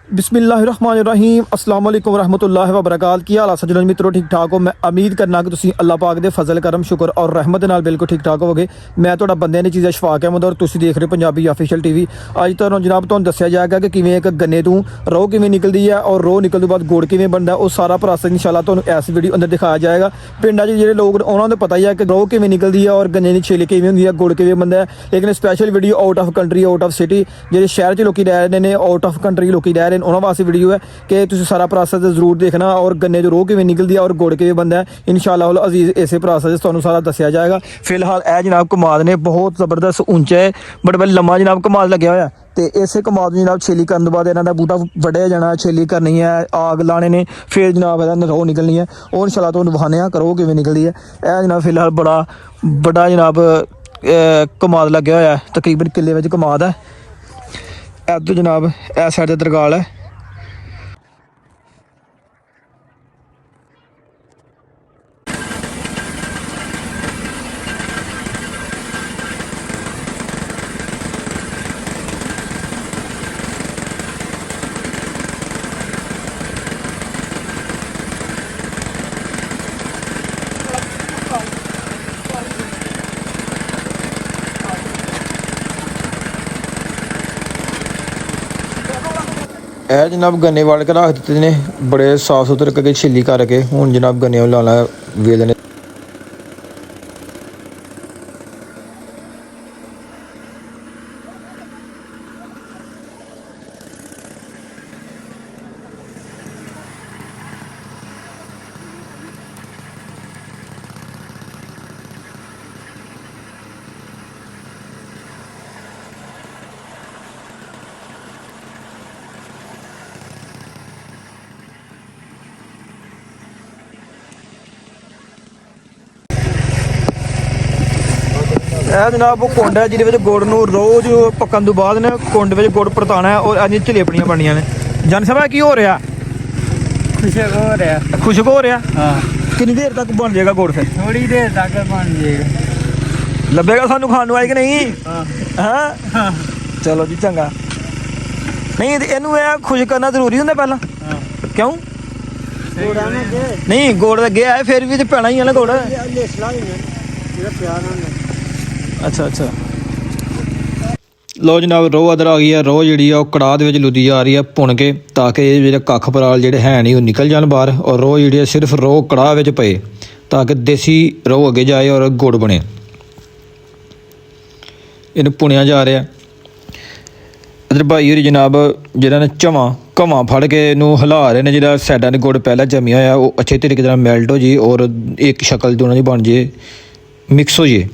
बिस्मिल्लाहिर्रहमानिर्रहीम अस्सलाम वालेकुम रहमतुल्लाहि व बरकात। की हाल सज्जन मित्रों, ठीक ठाक हो। मैं उम्मीद करना कि तुसीं अल्लाह पाक दे फजल करम शुक्र और रहमत दे नाल बिल्कुल ठीक ठाक होवोगे। मैं तुहाडा बंदे ने चीज़ा शफाक अहमद और तुसीं देख रहे हो पंजाबी ऑफिशियल टीवी। अज तुहानूं जनाब तुहानूं दस्सिया जाएगा कि किवें एक गन्ने तों रोह किवें निकलदी है और रोह निकलण तों बाद गुड़ किवें बनदा है। वो सारा प्रोसैस इंशाअल्लाह तुहानूं इस वीडियो अंदर दिखाया जाएगा। पिंडां 'च जिहड़े लोग उन्हां नूं पता ही है कि रोह किवें निकलदी है और गन्ने दी छिल किवें हुंदी है, गुड़ किवें बनदा है। लेकिन special video out of country, out of city, जिहड़े शहर 'च लोकी रह रहे ने, आउट ऑफ कंट्री लोकी रह रहे ने, उन्हां वास्ते वीडियो है कि तुसीं सारा प्रोसैस जरूर देखना और गन्ने जो रोह किवें निकलदी है और गुड़ किवें बनदा है। इंशाअल्लाह अजीज़ इसे प्रोसैस तुहानूं सारा दस्सिया जाएगा। फिलहाल यह जनाब कमाद ने बहुत जबरदस्त ऊंचा है, बड़ा लम्मा जनाब कमाद लग्या होया ते इस कमाद जनाब छेली करने बाद इन्हां दा बूटा वड्ढिया जाना, छेली करनी है, आग लाने ने, फिर जनाब इहदा रोह निकलनी है। और इंशाअल्लाह तुहानूं विखाने आ रोह किवें निकलदी है। यह जनाब फिलहाल बड़ा बड़ा जनाब कमाद लग्या होया, तकरीबन किले विच कमाद है। इधर जनाब इस साइड ते तरगाल है। यह जनाब गन्ने वाल के रख दिते ने, बड़े साफ सुथरे करके छिली करके हुण जनाब गन्ने लाना वेल ने। यह जनाब वो कुंड है जिहदे विच गुड़ नूं रोज़ पकन तो बाद ने कुंड विच गुड़ परताना है और अज जलेबियां बननियां ने। जान साहब की हो रहा? खुशक हो रहा। खुशक हो रहा? हाँ। कितनी देर तक बन जाएगा गुड़? फिर थोड़ी देर तक बन जाएगा। लभेगा सानू खाण नूं आए कि नहीं? हाँ हाँ। चलो जी चंगा। नहीं इनू खुश करना जरूरी होंगे पहला? क्यों? नहीं गुड़ अगे है फिर भी पैना ही है ना गुड़। अच्छा अच्छा लो जनाब रोह अदर आ गई है। रोह जी कड़ाह के लुदी जा रही है भुन के, ताकि जो कख पराल जोड़े है नहीं निकल जान बाहर और रोह जी सिर्फ रोह कड़ाह में पे ताकि देसी रोह अगे जाए और गुड़ बने। इन भुनिया जा रहा है। इधर भाई होरी जनाब जिन्होंने घमा फड़ के इनू हिला रहे हैं, जो साइडा ने गुड़ पहले जमिया होया वो अच्छे तरीके नाल मैल्ट हो जाए और एक शक्ल दोनों की बन जाए, मिक्स हो जाए।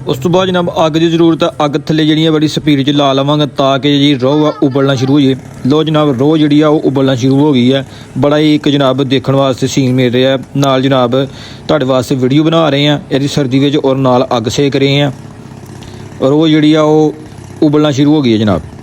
उस तो बाद जनाब अग की जरूरत है। अग थले जी बड़ी स्पीड च ला लवांगा ताकि जी रोह आ उबलना शुरू हो जाए। लो जनाब रोह जी उबलना शुरू हो गई है। बड़ा ही एक जनाब देखने वास्ते सीन मिल रहा है। नाल जनाब तुहाडे वास्ते वीडियो बना रहे हैं यदि सर्दी में और नाल अग सेक रहे हैं। रोह जी उबलना शुरू हो गई है जनाब।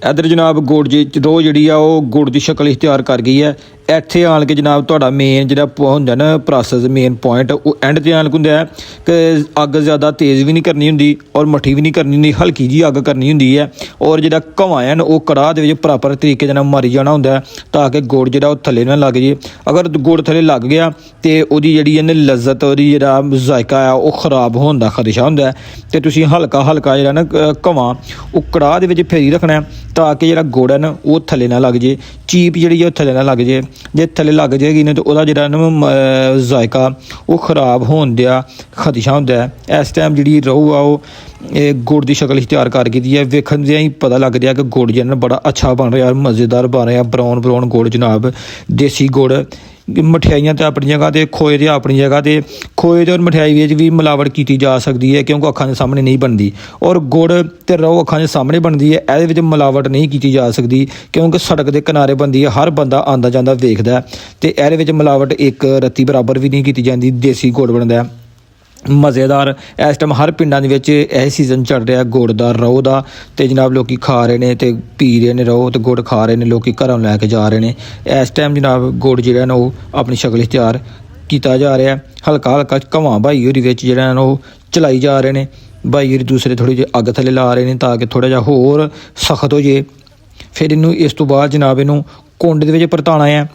इधर जनाब गुड़ जी रोह जी गुड़ की शक्ल इख्तियार कर गई है। ਇੱਥੇ ਆਣ ਕੇ जनाब ਤੁਹਾਡਾ मेन ਜਿਹੜਾ ਹੁੰਦਾ ਨਾ ਪ੍ਰੋਸੈਸ मेन पॉइंट ਉਹ एंड ਤੇ ਆਣ ਹੁੰਦਾ ਹੈ कि ਅੱਗ ज़्यादा तेज़ भी नहीं करनी ਹੁੰਦੀ और मट्ठी भी नहीं करनी ਹੁੰਦੀ, हल्की जी ਅੱਗ करनी ਹੁੰਦੀ है। और ਜਿਹੜਾ ਘਵਾਂ ਹੈ ਉਹ ਕੜਾਹ ਦੇ ਵਿੱਚ ਪ੍ਰੋਪਰ ਤਰੀਕੇ ਦੇ ਨਾਲ ਮਾਰੀ ਜਾਣਾ ਹੁੰਦਾ ਤਾਂ ਕਿ ਗੁੜ ਜਿਹੜਾ ਉਹ ਥੱਲੇ ਨਾ ਲੱਗ ਜੇ। ਅਗਰ ਗੁੜ ਥੱਲੇ ਲੱਗ ਗਿਆ ਤੇ ਉਹਦੀ ਜਿਹੜੀ ਇਹਨੇ ਲਜ਼ਤ ਉਹਦੀ ਜਿਹੜਾ ਜ਼ਾਇਕਾ ਆ ਉਹ ਖਰਾਬ ਹੋਣ ਦਾ ਖਦਸ਼ਾ ਹੁੰਦਾ ਤੇ ਤੁਸੀਂ ਹਲਕਾ ਹਲਕਾ ਜਿਹੜਾ ਨਾ ਘਵਾਂ ਉਹ ਕੜਾਹ ਦੇ ਵਿੱਚ ਫੇਰੀ ਰੱਖਣਾ ਤਾਂ ਕਿ ਜਿਹੜਾ ਗੁੜ ਹੈ ਨਾ ਉਹ ਥੱਲੇ ਨਾ ਲੱਗ ਜੇ, ਚੀਪ ਜਿਹੜੀ ਉਹ ਥੱਲੇ ਨਾ ਲੱਗ ਜੇ। ਜੇ ਥੱਲੇ ਲੱਗ ਜਾਏਗੀ ਨਾ ਤਾਂ ਉਹਦਾ ਜਿਹੜਾ ਨਾ ਜ਼ਾਇਕਾ ਉਹ ਖਰਾਬ ਹੋਣ ਦਾ ਖਦਸ਼ਾ ਹੁੰਦਾ ਹੈ। ਇਸ ਟਾਈਮ ਜਿਹੜੀ ਰੋਹ ਆ ਉਹ ਗੁੜ ਦੀ ਸ਼ਕਲ ਇਖਤਿਆਰ ਕਰ ਗਈ ਹੈ। ਵੇਖਣ ਦੇ ਹੀ ਪਤਾ ਲੱਗ ਰਿਹਾ ਕਿ ਗੁੜ ਜਿਹੜਾ ਬੜਾ ਅੱਛਾ ਬਣ ਰਿਹਾ, ਮਜ਼ੇਦਾਰ ਬਣ ਰਿਹਾ, ਬਰਾਉਨ ਗੁੜ ਜਨਾਬ, ਦੇਸੀ ਗੁੜ। ਮਠਿਆਈਆਂ ਤਾਂ ਆਪਣੀ ਜਗ੍ਹਾ 'ਤੇ, ਖੋਏ ਤੇ ਆਪਣੀ ਜਗ੍ਹਾ 'ਤੇ। ਖੋਏ ਤੇ ਔਰ ਮਠਿਆਈ ਵਿੱਚ ਵੀ ਮਿਲਾਵਟ ਕੀਤੀ ਜਾ ਸਕਦੀ ਹੈ ਕਿਉਂਕਿ ਅੱਖਾਂ ਦੇ ਸਾਹਮਣੇ ਨਹੀਂ ਬਣਦੀ, ਔਰ ਗੁੜ ਅਤੇ ਰੋਹ ਅੱਖਾਂ ਦੇ ਸਾਹਮਣੇ ਬਣਦੀ ਹੈ। ਇਹਦੇ ਵਿੱਚ ਮਿਲਾਵਟ ਨਹੀਂ ਕੀਤੀ ਜਾ ਸਕਦੀ ਕਿਉਂਕਿ ਸੜਕ ਦੇ ਕਿਨਾਰੇ ਬਣਦੀ ਹੈ, ਹਰ ਬੰਦਾ ਆਉਂਦਾ ਜਾਂਦਾ ਵੇਖਦਾ ਅਤੇ ਇਹਦੇ ਵਿੱਚ ਮਿਲਾਵਟ ਇੱਕ ਰੱਤੀ ਬਰਾਬਰ ਵੀ ਨਹੀਂ ਕੀਤੀ ਜਾਂਦੀ। ਦੇਸੀ ਗੁੜ ਬਣਦਾ ਮਜ਼ੇਦਾਰ। ਇਸ ਟਾਈਮ ਹਰ ਪਿੰਡਾਂ ਦੇ ਵਿੱਚ ਇਹ ਸੀਜ਼ਨ ਚੱਲ ਰਿਹਾ ਗੁੜ ਦਾ, ਰੋਹ ਦਾ, ਅਤੇ ਜਨਾਬ ਲੋਕ ਖਾ ਰਹੇ ਨੇ ਅਤੇ ਪੀ ਰਹੇ ਨੇ ਰੋਹ ਅਤੇ ਗੁੜ ਖਾ ਰਹੇ ਨੇ, ਲੋਕ ਘਰੋਂ ਲੈ ਕੇ ਜਾ ਰਹੇ ਨੇ। ਇਸ ਟਾਈਮ ਜਨਾਬ ਗੁੜ ਜਿਹੜਾ ਨਾ ਉਹ ਆਪਣੀ ਸ਼ਕਲ ਇਖਤਿਆਰ ਕੀਤਾ ਜਾ ਰਿਹਾ। ਹਲਕਾ ਹਲਕਾ ਘਵਾਂ ਭਾਈ ਹੋਰੀ ਵਿੱਚ ਜਿਹੜਾ ਇਹਨਾਂ ਨੂੰ ਉਹ ਚਲਾਈ ਜਾ ਰਹੇ ਨੇ। ਭਾਈ ਹੋਰੀ ਦੂਸਰੇ ਥੋੜ੍ਹੀ ਜਿਹੀ ਅੱਗ ਥੱਲੇ ਲਾ ਰਹੇ ਨੇ ਤਾਂ ਕਿ ਥੋੜ੍ਹਾ ਜਿਹਾ ਹੋਰ ਸਖਤ ਹੋ ਜੇ। ਫਿਰ ਇਹਨੂੰ ਇਸ ਤੋਂ ਬਾਅਦ ਜਨਾਬ ਇਹਨੂੰ ਕੁੰਡ ਦੇ ਵਿੱਚ ਪਰਤਾਉਣਾ ਹੈ।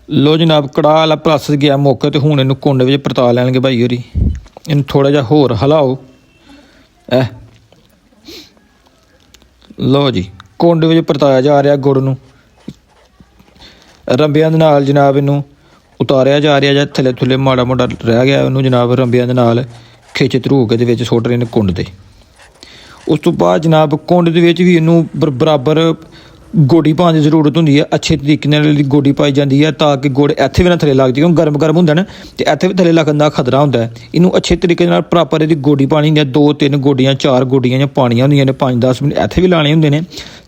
ਲੋ ਜਨਾਬ ਕੜਾਹ ਵਾਲਾ ਪ੍ਰਸ ਗਿਆ ਮੌਕੇ ਤੇ ਹੁਣ ਇਹਨੂੰ ਕੁੰਡ ਵਿੱਚ ਪਰਤਾ ਲੈਣਗੇ ਭਾਈ ਹੋਰੀ। ਇਹਨੂੰ ਥੋੜ੍ਹਾ ਜਿਹਾ ਹੋਰ ਹਿਲਾਓ। ਲੋ ਜੀ ਕੁੰਡ ਵਿੱਚ ਪਰਤਾਇਆ ਜਾ ਰਿਹਾ ਗੁੜ ਨੂੰ। ਰੰਬਿਆਂ ਦੇ ਨਾਲ ਜਨਾਬ ਇਹਨੂੰ ਉਤਾਰਿਆ ਜਾ ਰਿਹਾ ਜਾਂ ਥੱਲੇ ਥੱਲੇ ਮਾੜਾ ਮੋਟਾ ਰਹਿ ਗਿਆ ਉਹਨੂੰ ਜਨਾਬ ਰੰਬਿਆਂ ਦੇ ਨਾਲ ਖਿੱਚ ਧਰੂ ਕੇ ਦੇ ਵਿੱਚ ਸੁੱਟ ਰਹੇ ਨੇ ਕੁੰਡ ਦੇ। ਉਸ ਤੋਂ ਬਾਅਦ ਜਨਾਬ ਕੁੰਡ ਦੇ ਵਿੱਚ ਵੀ ਇਹਨੂੰ ਬਰਾਬਰ ਗੋਡੀ ਪਾਉਣ ਦੀ ਜ਼ਰੂਰਤ ਹੁੰਦੀ ਹੈ। ਅੱਛੇ ਤਰੀਕੇ ਨਾਲ ਗੋਡੀ ਪਾਈ ਜਾਂਦੀ ਹੈ ਤਾਂ ਕਿ ਗੁੜ ਇੱਥੇ ਵੀ ਨਾ ਥੱਲੇ ਲੱਗ ਜਾਏ, ਕਿਉਂਕਿ ਗਰਮ ਹੁੰਦਾ ਨਾ ਅਤੇ ਇੱਥੇ ਵੀ ਥੱਲੇ ਲੱਗਣ ਦਾ ਖਤਰਾ ਹੁੰਦਾ ਹੈ। ਇਹਨੂੰ ਅੱਛੇ ਤਰੀਕੇ ਨਾਲ ਪ੍ਰੋਪਰ ਇਹਦੀ ਗੋਡੀ ਪਾਉਣੀ ਹੁੰਦੀ ਹੈ। 2-3 ਗੋਡੀਆਂ 4 ਗੋਡੀਆਂ ਜਾਂ ਪਾਉਣੀਆਂ ਹੁੰਦੀਆਂ ਨੇ। 5-10 ਮਿੰਟ ਇੱਥੇ ਵੀ ਲਾਣੇ ਹੁੰਦੇ ਨੇ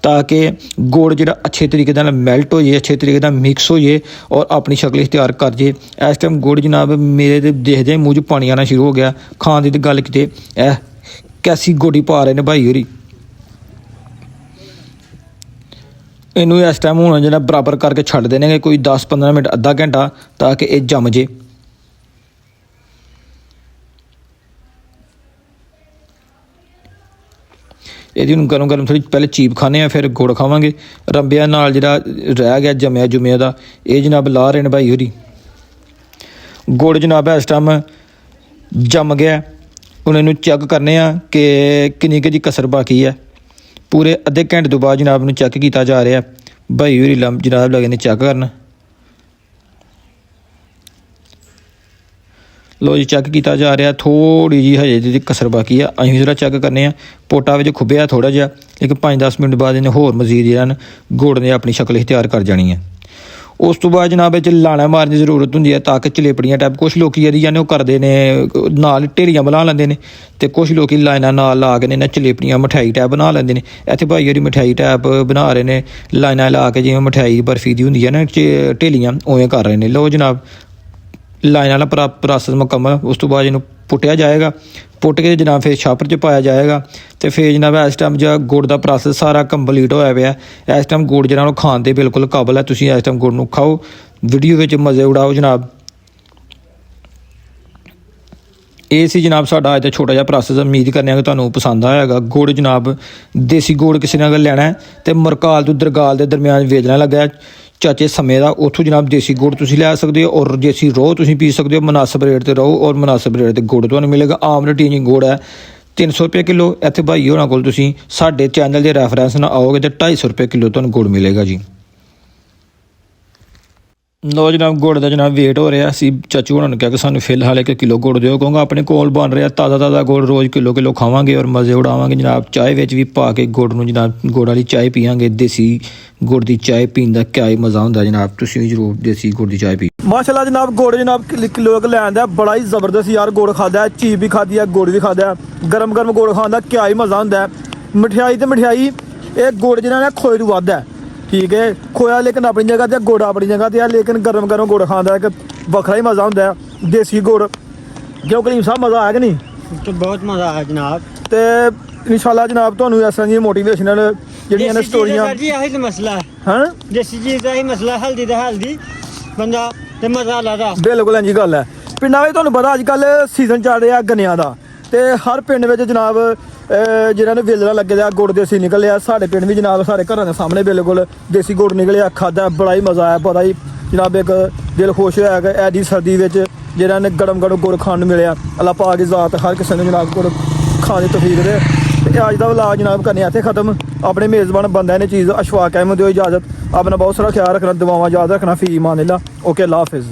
ਤਾਂ ਕਿ ਗੁੜ ਜਿਹੜਾ ਅੱਛੇ ਤਰੀਕੇ ਨਾਲ ਮੈਲਟ ਹੋ ਜਾਏ, ਅੱਛੇ ਤਰੀਕੇ ਨਾਲ ਮਿਕਸ ਹੋ ਜਾਏ ਔਰ ਆਪਣੀ ਸ਼ਕਲ ਇਖਤਿਆਰ ਕਰ ਜਾਏ। ਇਸ ਟਾਈਮ ਗੁੜ ਜਨਾਬ ਮੇਰੇ ਤੇ ਦੇਖਦੇ ਮੂੰਹ 'ਚ ਪਾਣੀ ਆਉਣਾ ਸ਼ੁਰੂ ਹੋ ਗਿਆ। ਖਾਣ ਦੀ ਤਾਂ ਗੱਲ ਕਿਤੇ ਕੈਸੀ ਗੋਡੀ ਪਾ ਰਹੇ ਨੇ ਭਾਈ ਹੋਰੀ। ਇਹਨੂੰ ਇਸ ਟਾਈਮ ਹੁਣ ਜਿਹੜਾ ਬਰਾਬਰ ਕਰਕੇ ਛੱਡ ਦੇਣਗੇ ਕੋਈ 10-15 ਮਿੰਟ ਅੱਧਾ ਘੰਟਾ ਤਾਂ ਕਿ ਇਹ ਜੰਮ ਜੇ। ਇਹਦੀ ਹੁਣ ਗਰਮ ਥੋੜ੍ਹੀ ਪਹਿਲੇ ਚੀਪ ਖਾਂਦੇ ਆ ਫਿਰ ਗੁੜ ਖਾਵਾਂਗੇ। ਰੰਬਿਆਂ ਨਾਲ ਜਿਹੜਾ ਰਹਿ ਗਿਆ ਜੰਮਿਆ ਦਾ ਇਹ ਜਨਾਬ ਲਾ ਰਹੇ ਨੇ ਭਾਈ ਹੋਰੀ। ਗੁੜ ਜਨਾਬ ਇਸ ਟਾਈਮ ਜੰਮ ਗਿਆ। ਹੁਣ ਇਹਨੂੰ ਚੈੱਕ ਕਰਨੇ ਆ ਕਿ ਕਿੰਨੀ ਕੁ ਦੀ ਕਸਰ ਬਾਕੀ ਹੈ। ਪੂਰੇ ਅੱਧੇ ਘੰਟੇ ਤੋਂ ਬਾਅਦ ਜਨਾਬ ਨੂੰ ਚੈੱਕ ਕੀਤਾ ਜਾ ਰਿਹਾ। ਭਾਈ ਹੋਰੀ ਜਨਾਬ ਲੱਗੇ ਨੇ ਚੈੱਕ ਕਰਨ। ਲੋ ਜੀ ਚੈੱਕ ਕੀਤਾ ਜਾ ਰਿਹਾ। ਥੋੜ੍ਹੀ ਜਿਹੀ ਹਜੇ ਦੀ ਕਸਰ ਬਾਕੀ ਆ। ਅਸੀਂ ਜਿਹੜਾ ਚੈੱਕ ਕਰਨੇ ਆ ਪੋਟਾ ਵਿੱਚ ਖੁੱਬਿਆ ਥੋੜ੍ਹਾ ਜਿਹਾ। ਇੱਕ 5-10 ਮਿੰਟ ਬਾਅਦ ਇਹਨੇ ਹੋਰ ਮਜ਼ੀਦ ਜਿਹੜਾ ਗੁੜ ਨੇ ਆਪਣੀ ਸ਼ਕਲ ਇਖਤਿਆਰ ਕਰ ਜਾਣੀ ਹੈ। ਉਸ ਤੋਂ ਬਾਅਦ ਜਨਾਬ ਵਿੱਚ ਲਾਣਾ ਮਾਰਨ ਦੀ ਜ਼ਰੂਰਤ ਹੁੰਦੀ ਹੈ ਤਾਂ ਕਿ ਚਲੇਪੜੀਆਂ ਟਾਈਪ ਕੁਛ ਲੋਕ ਜਿਹੜੀ ਜਾਂਦੇ ਉਹ ਕਰਦੇ ਨੇ ਨਾਲ ਢੇਰੀਆਂ ਬਣਾ ਲੈਂਦੇ ਨੇ ਅਤੇ ਕੁਛ ਲੋਕ ਲਾਈਨਾਂ ਨਾਲ ਲਾ ਕੇ ਇਹਨਾਂ ਚਲੇਪੜੀਆਂ ਮਠਿਆਈ ਟਾਈਪ ਬਣਾ ਲੈਂਦੇ ਨੇ। ਇੱਥੇ ਭਾਈ ਜਿਹੜੀ ਮਠਿਆਈ ਟਾਈਪ ਬਣਾ ਰਹੇ ਨੇ ਲਾਈਨਾਂ ਲਾ ਕੇ, ਜਿਵੇਂ ਮਠਿਆਈ ਬਰਫੀ ਦੀ ਹੁੰਦੀ ਹੈ ਨਾ ਢੇਲੀਆਂ ਉਵੇਂ ਕਰ ਰਹੇ ਨੇ। ਲਓ ਜਨਾਬ ਲਾਈਨ ਵਾਲਾ ਪ੍ਰੋਸੈਸ ਮੁਕੰਮਲ। ਉਸ ਤੋਂ ਬਾਅਦ ਇਹਨੂੰ ਪੁੱਟਿਆ ਜਾਏਗਾ। ਪੁੱਟ ਕੇ ਜਨਾਬ ਫਿਰ ਛਾਪਰ 'ਚ ਪਾਇਆ ਜਾਏਗਾ ਅਤੇ ਫਿਰ ਜਨਾਬ ਇਸ ਟਾਈਮ ਜਿਹੜਾ ਗੁੜ ਦਾ ਪ੍ਰੋਸੈਸ ਸਾਰਾ ਕੰਪਲੀਟ ਹੋਇਆ ਪਿਆ। ਇਸ ਟਾਈਮ ਗੁੜ ਜਿਹੜਾ ਉਹ ਖਾਣ ਦੇ ਬਿਲਕੁਲ ਕਾਬਲ ਹੈ। ਤੁਸੀਂ ਇਸ ਟਾਈਮ ਗੁੜ ਨੂੰ ਖਾਓ, ਵੀਡੀਓ ਵਿੱਚ ਮਜ਼ੇ ਉਡਾਓ ਜਨਾਬ। ਇਹ ਸੀ ਜਨਾਬ ਸਾਡਾ ਅੱਜ ਦਾ ਛੋਟਾ ਜਿਹਾ ਪ੍ਰੋਸੈਸ। ਉਮੀਦ ਕਰਨੇ ਆ ਕਿ ਤੁਹਾਨੂੰ ਪਸੰਦ ਆਏਗਾ। ਗੁੜ ਜਨਾਬ ਦੇਸੀ ਗੁੜ ਕਿਸੇ ਨੇ ਅਗਰ ਲੈਣਾ ਅਤੇ ਮਰਕਾਲ ਤੋਂ ਦਰਗਾਲ ਦੇ ਦਰਮਿਆਨ ਵੇਚਣਾ ਲੱਗਾ ਚਾਚੇ ਸਮੇਂ ਦਾ, ਉੱਥੋਂ ਜਨਾਬ ਦੇਸੀ ਗੁੜ ਤੁਸੀਂ ਲੈ ਸਕਦੇ ਹੋ ਔਰ ਦੇਸੀ ਰੋਹ ਤੁਸੀਂ ਪੀ ਸਕਦੇ ਹੋ। ਮੁਨਾਸਬ ਰੇਟ 'ਤੇ ਰਹੋ ਔਰ ਮੁਨਾਸਬ ਰੇਟ 'ਤੇ ਗੁੜ ਤੁਹਾਨੂੰ ਮਿਲੇਗਾ। ਆਮ ਰਟੀਨੀ ਗੁੜ ਹੈ 300 ਰੁਪਏ ਕਿਲੋ। ਇੱਥੇ ਭਾਈ ਹੋਰਾਂ ਕੋਲ ਤੁਸੀਂ ਸਾਡੇ ਚੈਨਲ ਦੇ ਰੈਫਰੈਂਸ ਨਾਲ ਆਓਗੇ ਤਾਂ 250 ਰੁਪਏ ਕਿਲੋ ਤੁਹਾਨੂੰ ਗੁੜ ਮਿਲੇਗਾ ਜੀ। ਲੋ ਜਨਾਬ ਗੁੜ ਦਾ ਜਨਾਬ ਵੇਟ ਹੋ ਰਿਹਾ। ਅਸੀਂ ਚਾਚੂ ਹੋਰਾਂ ਨੂੰ ਕਿਹਾ ਕਿ ਸਾਨੂੰ ਫਿਲਹਾਲ 1 ਕਿਲੋ ਗੁੜ ਦਿਓ, ਕਿਉਂਕਿ ਆਪਣੇ ਕੋਲ ਬਣ ਰਿਹਾ ਤਾਜ਼ਾ ਗੁੜ। ਰੋਜ਼ ਕਿਲੋ ਖਾਵਾਂਗੇ ਔਰ ਮਜ਼ੇ ਉਡਾਵਾਂਗੇ ਜਨਾਬ। ਚਾਹ ਵਿੱਚ ਵੀ ਪਾ ਕੇ ਗੁੜ ਨੂੰ ਜਨਾਬ ਗੁੜ ਵਾਲੀ ਚਾਹ ਪੀਵਾਂਗੇ। ਦੇਸੀ ਗੁੜ ਦੀ ਚਾਹ ਪੀਣ ਦਾ ਕਿਆ ਹੀ ਮਜ਼ਾ ਹੁੰਦਾ ਜਨਾਬ। ਤੁਸੀਂ ਵੀ ਜ਼ਰੂਰ ਦੇਸੀ ਗੁੜ ਦੀ ਚਾਹ ਪੀ। ਮਾਸ਼ਾਅੱਲਾ ਜਨਾਬ ਗੁੜ ਜਨਾਬ ਕਿਲੋ ਲੈਣ ਦਾ ਬੜਾ ਹੀ ਜ਼ਬਰਦਸਤ ਯਾਰ। ਗੁੜ ਖਾਦਾ, ਚੀਜ਼ ਵੀ ਖਾਦੀ ਹੈ, ਗੁੜ ਵੀ ਖਾਦਾ। ਗਰਮ ਗੁੜ ਖਾਣ ਦਾ ਕਿਆ ਹੀ ਮਜ਼ਾ ਹੁੰਦਾ। ਮਠਿਆਈ ਤੇ ਮਠਿਆਈ ਇਹ ਗੁੜ ਜਿਹਨਾਂ ਨੇ ਖੋਏ ਤੋਂ ਵੱਧ ਹੈ। ਠੀਕ ਹੈ ਖੋਇਆ ਲੇਕਿਨ ਆਪਣੀ ਜਗ੍ਹਾ ਤੇ, ਗੁੜ ਆਪਣੀ ਜਗ੍ਹਾ ਤੇ ਆ, ਲੇਕਿਨ ਗਰਮ ਗੁੜ ਖਾਣ ਦਾ ਇੱਕ ਵੱਖਰਾ ਹੀ ਮਜ਼ਾ ਹੁੰਦਾ ਦੇਸੀ ਗੁੜ। ਕਿਉਂ ਕਰੀਮ ਸਾਹਿਬ ਮਜ਼ਾ ਆਇਆ ਕਿ ਨਹੀਂ? ਬਹੁਤ ਮਜ਼ਾ ਆਇਆ ਜਨਾਬ। ਤੇ ਇਨਸ਼ਾਅੱਲਾ ਜਨਾਬ ਤੁਹਾਨੂੰ ਇਸ ਤਰ੍ਹਾਂ ਦੀਆਂ ਮੋਟੀਵੇਸ਼ਨਲ ਜਿਹੜੀਆਂ ਨੇ ਸਟੋਰੀਆਂ ਜੀ ਆਹੀ ਮਸਲਾ ਹਾਂ ਦੇਸੀ ਚੀਜ਼ ਦਾ ਹੀ ਮਸਲਾ। ਹਲਦੀ ਦਾ ਹਲਦੀ ਬੰਦਾ ਤੇ ਮਸਾਲਾ ਦਾ ਬਿਲਕੁਲ ਇੰਝ ਗੱਲ ਹੈ। ਪਿੰਡਾਂ ਵਿੱਚ ਤੁਹਾਨੂੰ ਪਤਾ ਅੱਜ ਕੱਲ੍ਹ ਸੀਜ਼ਨ ਚੱਲ ਰਿਹਾ ਗੰਨਿਆਂ ਦਾ ਤੇ ਹਰ ਪਿੰਡ ਵਿੱਚ ਜਨਾਬ ਜਿਹਨਾਂ ਨੇ ਵੇਲਣਾ ਲੱਗੇ ਦਾ ਗੁੜ ਦੇਸੀ ਨਿਕਲਿਆ। ਸਾਡੇ ਪਿੰਡ ਵੀ ਜਨਾਬ ਸਾਡੇ ਘਰਾਂ ਦੇ ਸਾਹਮਣੇ ਬਿਲਕੁਲ ਦੇਸੀ ਗੁੜ ਨਿਕਲਿਆ। ਖਾਧਾ ਬੜਾ ਹੀ ਮਜ਼ਾ ਆਇਆ। ਬੜਾ ਹੀ ਜਨਾਬ ਇੱਕ ਦਿਲ ਖੁਸ਼ ਹੋਇਆ ਕਿ ਐਡੀ ਸਰਦੀ ਵਿੱਚ ਜਿਹਨਾਂ ਨੇ ਗਰਮ ਗੁੜ ਖਾਣ ਨੂੰ ਮਿਲਿਆ। ਅੱਲਾਹ ਪਾਕ ਦੀ ਜ਼ਾਤ ਹਰ ਕਿਸੇ ਨੂੰ ਜਨਾਬ ਗੁੜ ਖਾਣ ਦੀ ਤੌਫੀਕ ਦੇ। ਤੇ ਅੱਜ ਦਾ ਵਲਾਗ ਜਨਾਬ ਕਰਨੇ ਇੱਥੇ ਖਤਮ। ਆਪਣੇ ਮੇਜ਼ਬਾਨ ਬੰਦਿਆਂ ਨੇ ਚੀਜ਼ ਅਸ਼ਫਾਕ ਅਹਿਮਦ ਦਿਓ ਇਜਾਜ਼ਤ। ਆਪਣਾ ਬਹੁਤ ਸਾਰਾ ਖਿਆਲ ਰੱਖਣਾ, ਦੁਆਵਾਂ ਯਾਦ ਰੱਖਣਾ। ਫੀ ਇਮਾਨ ਅੱਲਾਹ। ਓਕੇ, ਅੱਲਾਹ ਹਾਫਿਜ਼।